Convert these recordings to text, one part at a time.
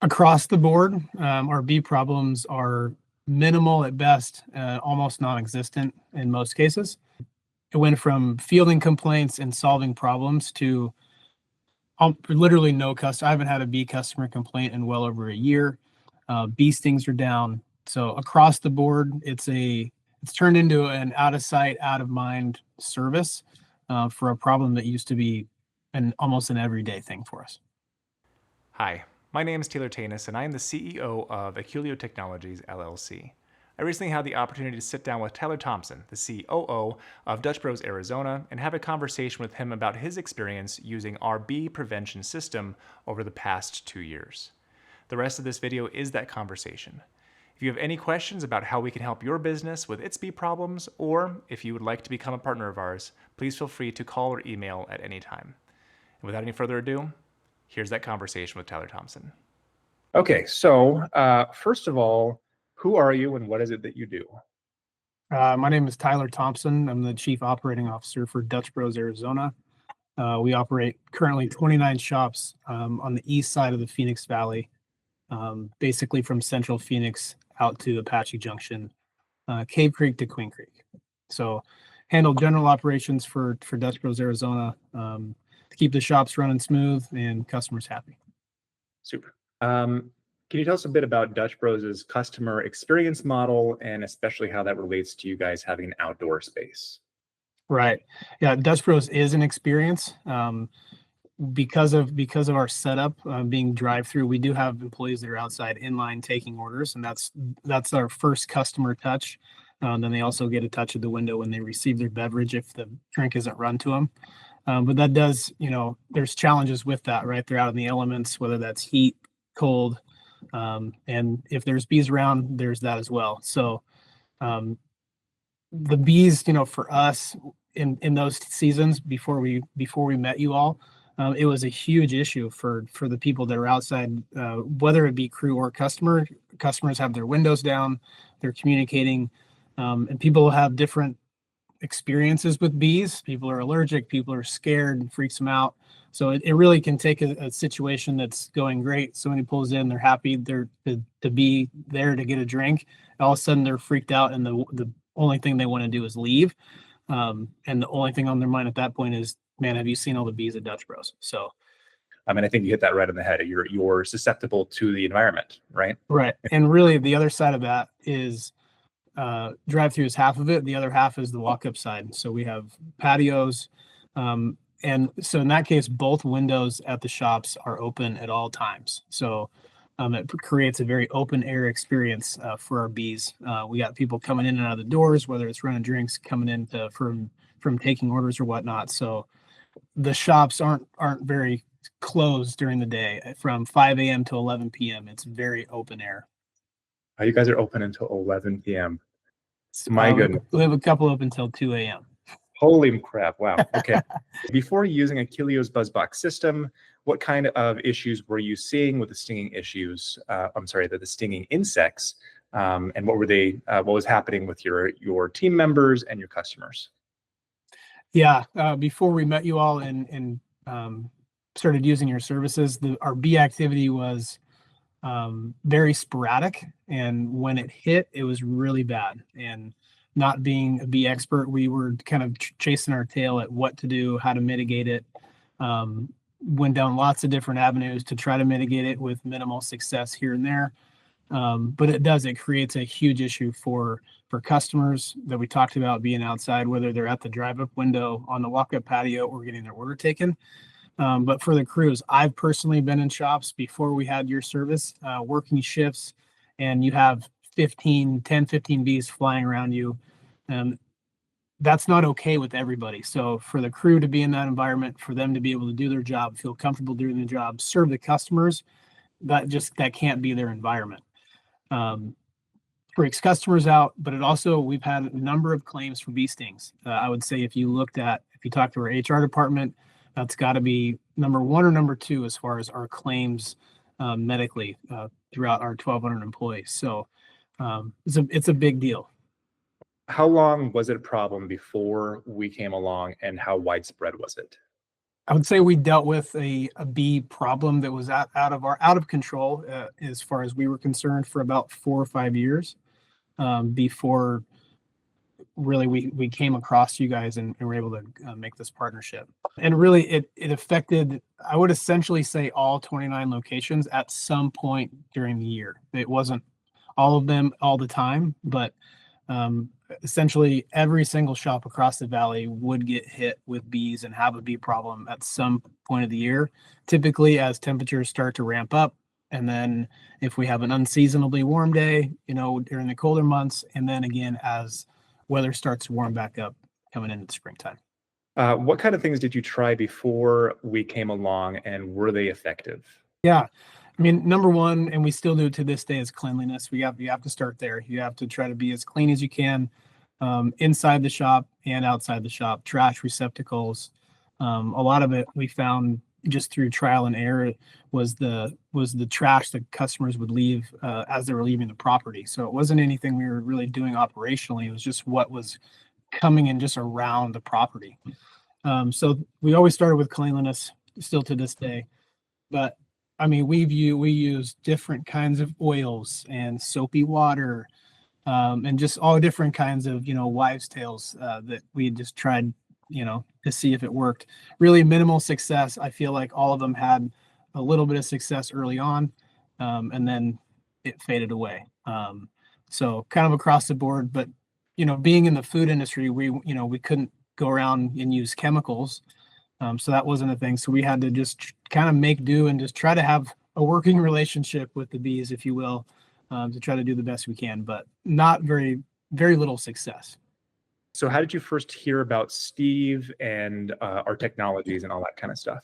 Across the board, our bee problems are minimal at best, almost non-existent in most cases. It went from fielding complaints and solving problems to literally no customer. I haven't had a bee customer complaint in well over a year. Bee stings are down. So across the board, it's turned into an out of sight, out of mind service for a problem that used to be almost an everyday thing for us. Hi, my name is Tyler Thoenes, and I am the CEO of Aculeo Technologies, LLC. I recently had the opportunity to sit down with Tyler Thompson, the COO of DutchBros Arizona, and have a conversation with him about his experience using our bee prevention system over the past 2 years. The rest of this video is that conversation. If you have any questions about how we can help your business with its bee problems, or if you would like to become a partner of ours, please feel free to call or email at any time. And without any further ado, here's that conversation with Tyler Thompson. Okay, so first of all, who are you and what is it that you do? My name is Tyler Thompson. I'm the Chief Operating Officer for DutchBros Arizona. We operate currently 29 shops on the east side of the Phoenix Valley, basically from Central Phoenix out to Apache Junction, Cave Creek to Queen Creek. So handle general operations for DutchBros Arizona to keep the shops running smooth and customers happy. Super. Can you tell us a bit about DutchBros' customer experience model and especially how that relates to you guys having an outdoor space? Right. Yeah, DutchBros is an experience. Because of our setup being drive-through, we do have employees that are outside in line taking orders, and that's our first customer touch. Then they also get a touch of the window when they receive their beverage if the drink isn't run to them. But that does, there's challenges with that, right? They're out in the elements, whether that's heat, cold, and if there's bees around, there's that as well. So the bees, for us in those seasons before we met you all, it was a huge issue for the people that are outside, whether it be crew or customer. Customers have their windows down, they're communicating, and people have different experiences with bees. People are allergic, people are scared, it freaks them out. So it really can take a situation that's going great. Somebody pulls in, they're happy to be there to get a drink. All of a sudden they're freaked out, and the only thing they want to do is leave. And the only thing on their mind at that point is, man, have you seen all the bees at DutchBros? So, I mean, I think you hit that right on the head. You're susceptible to the environment, right? Right. And really the other side of that is drive-through is half of it. The other half is the walk-up side. So we have patios. And so in that case, both windows at the shops are open at all times. So it creates a very open air experience for our bees. We got people coming in and out of the doors, whether it's running drinks, coming in from taking orders or whatnot. So the shops aren't very closed during the day from 5 a.m. to 11 p.m. It's very open air. You guys are open until 11 p.m. My goodness. We have a couple open until 2 a.m. Holy crap. Wow. Okay. Before using Aculeo's BuzzBox system, what kind of issues were you seeing with the stinging issues? The stinging insects, and what was happening with your team members and your customers? Yeah. Before we met you all and started using your services, our bee activity was very sporadic. And when it hit, it was really bad. And not being a bee expert, we were kind of chasing our tail at what to do, how to mitigate it. Went down lots of different avenues to try to mitigate it with minimal success here and there. But it creates a huge issue for customers that we talked about being outside, whether they're at the drive-up window, on the walk-up patio, or getting their order taken. But for the crews, I've personally been in shops before we had your service, working shifts, and you have 10, 15 bees flying around you. That's not okay with everybody. So for the crew to be in that environment, for them to be able to do their job, feel comfortable doing the job, serve the customers, that can't be their environment. Freaks customers out, but we've had a number of claims for bee stings. I would say if you talk to our HR department, that's got to be number one or number two as far as our claims medically throughout our 1,200 employees. So it's a big deal. How long was it a problem before we came along, and how widespread was it? I would say we dealt with a bee problem that was out of control as far as we were concerned for about 4 or 5 years before really we came across you guys and were able to make this partnership. And really it affected, I would essentially say, all 29 locations at some point during the year. It wasn't all of them all the time, but essentially every single shop across the valley would get hit with bees and have a bee problem at some point of the year, typically as temperatures start to ramp up. And then if we have an unseasonably warm day, during the colder months, and then again as weather starts to warm back up coming into the springtime. What kind of things did you try before we came along, and were they effective? Yeah. I mean, number one, and we still do to this day, is cleanliness. You have to start there. You have to try to be as clean as you can inside the shop and outside the shop. Trash receptacles. A lot of it we found just through trial and error was the trash that customers would leave as they were leaving the property. So it wasn't anything we were really doing operationally. It was just what was coming in just around the property. So we always started with cleanliness, still to this day. But I mean, we use different kinds of oils and soapy water, and just all different kinds of, wives' tales that we had just tried, to see if it worked. Really minimal success. I feel like all of them had a little bit of success early on, and then it faded away. So kind of across the board, but, being in the food industry, we couldn't go around and use chemicals. So that wasn't a thing. So we had to just kind of make do and just try to have a working relationship with the bees, if you will, to try to do the best we can, but not very, very little success. So how did you first hear about Steve and our technologies and all that kind of stuff?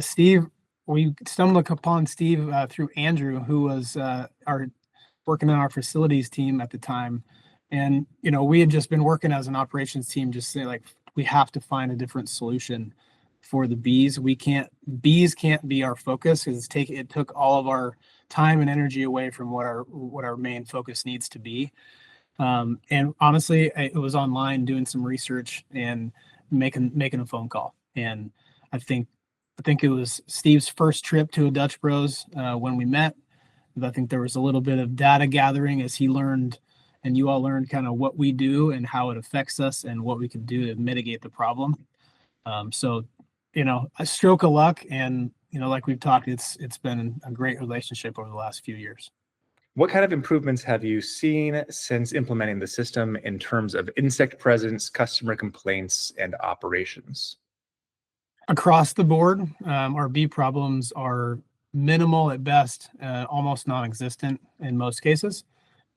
Steve, we stumbled upon Steve through Andrew, who was working on our facilities team at the time. And, we had just been working as an operations team, just saying, like, we have to find a different solution for the bees. Bees can't be our focus, because it took all of our time and energy away from what our main focus needs to be. And honestly, it was online doing some research and making a phone call. And I think it was Steve's first trip to a DutchBros when we met. I think there was a little bit of data gathering as he learned, and you all learned kind of what we do and how it affects us and what we can do to mitigate the problem. So, a stroke of luck, and like we've talked, it's been a great relationship over the last few years. What kind of improvements have you seen since implementing the system in terms of insect presence, customer complaints, and operations? Across the board, our bee problems are minimal at best, almost non-existent in most cases.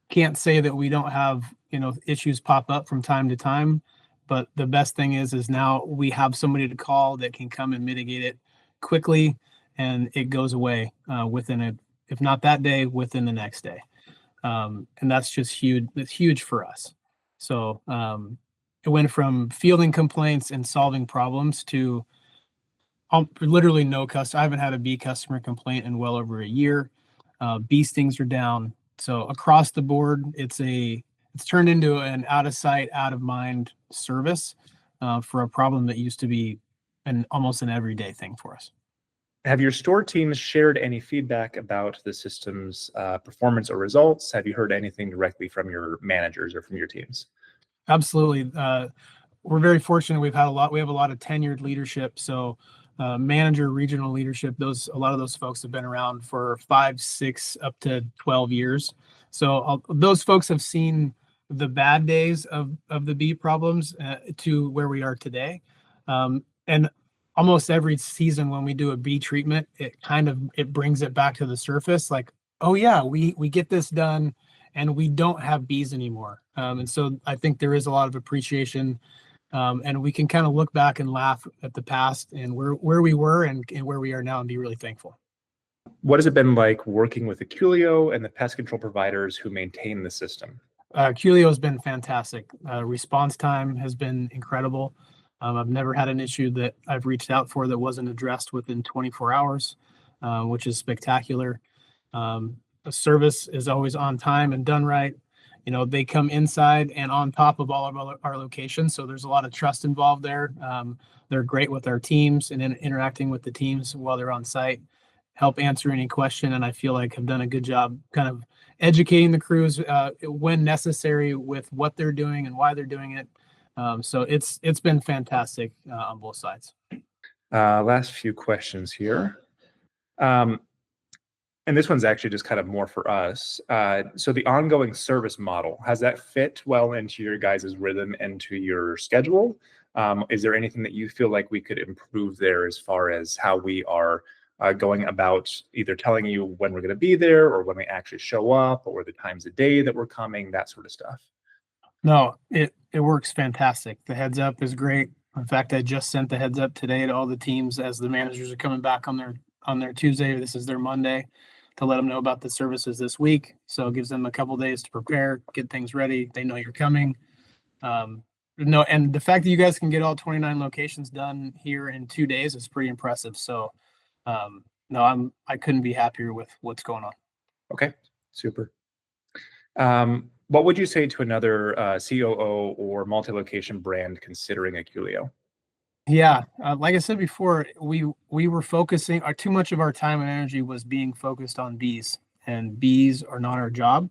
Can't say that we don't have, issues pop up from time to time, but the best thing is now we have somebody to call that can come and mitigate it quickly, and it goes away if not that day, within the next day. And that's just huge. It's huge for us. So it went from fielding complaints and solving problems to literally no customer. I haven't had a bee customer complaint in well over a year. Bee stings are down. So across the board, it's turned into an out of sight, out of mind service for a problem that used to be almost an everyday thing for us. Have your store teams shared any feedback about the system's performance or results? Have you heard anything directly from your managers or from your teams? Absolutely. We're very fortunate. We have a lot of tenured leadership. So manager, regional leadership, a lot of those folks have been around for 5, 6, up to 12 years. So those folks have seen the bad days of the bee problems to where we are today. And almost every season when we do a bee treatment, it brings it back to the surface. Like, oh yeah, we get this done and we don't have bees anymore. And so I think there is a lot of appreciation, and we can kind of look back and laugh at the past and where we were and where we are now, and be really thankful. What has it been like working with Aculeo and the pest control providers who maintain the system? Aculeo has been fantastic. Response time has been incredible. I've never had an issue that I've reached out for that wasn't addressed within 24 hours, which is spectacular. The service is always on time and done right. they come inside and on top of all of our locations. So there's a lot of trust involved there. They're great with our teams and interacting with the teams while they're on site, help answer any question. And I feel like have done a good job kind of educating the crews when necessary with what they're doing and why they're doing it. So it's been fantastic on both sides. Last few questions here. And this one's actually just kind of more for us. So the ongoing service model, has that fit well into your guys' rhythm and to your schedule? Is there anything that you feel like we could improve there as far as how we are going about either telling you when we're going to be there or when we actually show up or the times of day that we're coming, that sort of stuff? No, it works fantastic. The heads up is great. In fact, I just sent the heads up today to all the teams as the managers are coming back on their Tuesday. This is their Monday, to let them know about the services this week. So it gives them a couple days to prepare, get things ready. They know you're coming. And the fact that you guys can get all 29 locations done here in 2 days is pretty impressive. So no, I couldn't be happier with what's going on. Okay, super. What would you say to another COO or multi-location brand considering Aculeo? Yeah, like I said before, we were focusing, too much of our time and energy was being focused on bees, and bees are not our job.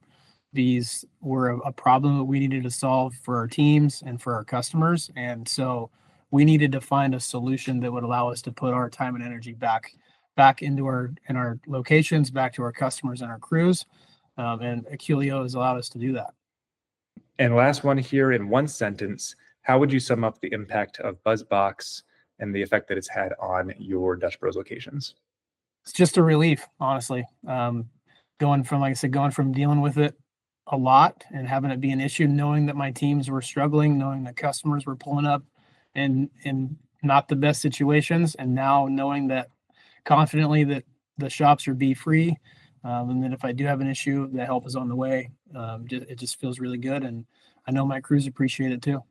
Bees were a problem that we needed to solve for our teams and for our customers, and so we needed to find a solution that would allow us to put our time and energy back into our locations, back to our customers and our crews, and Aculeo has allowed us to do that. And last one here in one sentence. How would you sum up the impact of BuzzBox and the effect that it's had on your DutchBros locations? It's just a relief, honestly. Going from dealing with it a lot and having it be an issue, knowing that my teams were struggling, knowing that customers were pulling up in not the best situations, and now knowing that confidently that the shops are bee free, and that if I do have an issue, the help is on the way. It just feels really good, and I know my crews appreciate it too.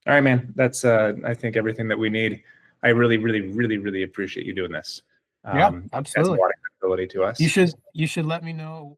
All right, man. That's I think everything that we need. I really, really, really, really appreciate you doing this. Yeah, absolutely. That's a lot of credibility to us. You should let me know